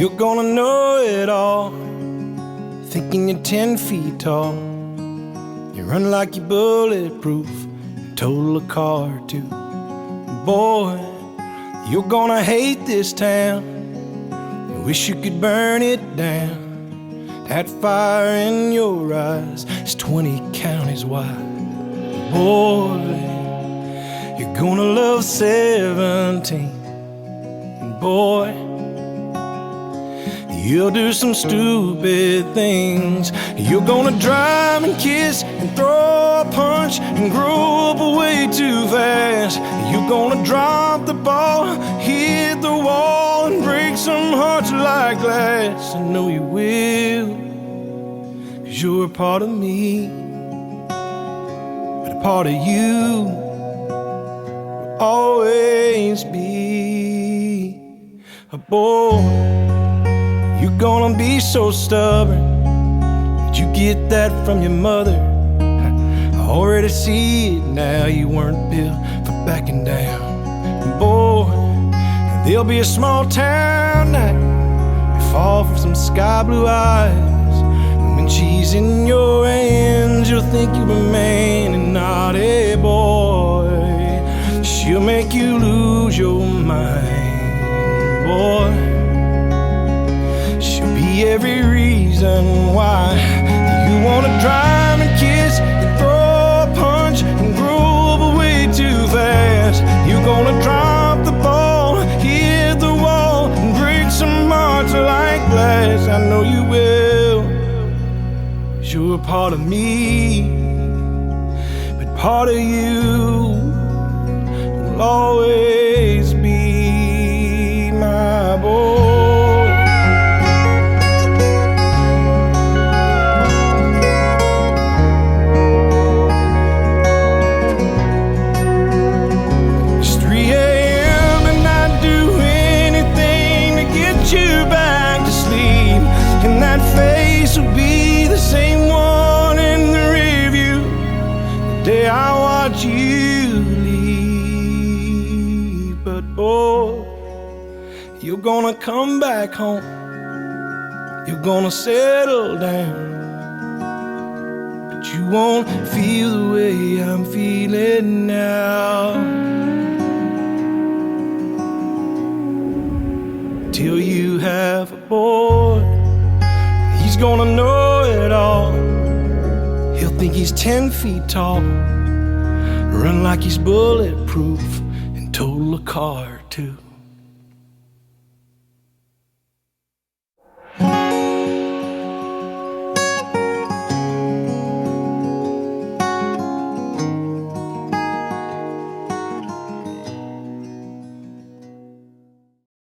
You're gonna know it all, thinking you're 10 feet tall. You run like you're bulletproof and total a car or two. Boy, you're gonna hate this town. You wish you could burn it down. That fire in your eyes is 20 counties wide. Boy, you're gonna love 17. And boy, you'll do some stupid things. You're gonna drive and kiss and throw a punch and grow up way too fast. You're gonna drop the ball, hit the wall, and break some hearts like glass. I know you will, 'cause you're a part of me, but a part of you will always be a boy. You're gonna be so stubborn. Did you get that from your mother? I already see it now. You weren't built for backing down. And boy, there'll be a small town night. You fall for some sky blue eyes, and when she's in your hands, you'll think you're a man and not a boy. She'll make you lose your mind, boy. Every reason why you wanna drive and kiss and throw a punch and grow up way too fast. You're gonna drop the ball, hit the wall, and break some hearts like glass. I know you will, 'cause you're a part of me, but part of you will always be my boy. Will be the same one in the review the day I watch you leave. But boy, you're gonna come back home. You're gonna settle down, but you won't feel the way I'm feeling now. Till you have a boy, he's gonna know it all. He'll think he's 10 feet tall, run like he's bulletproof, and total a car or two.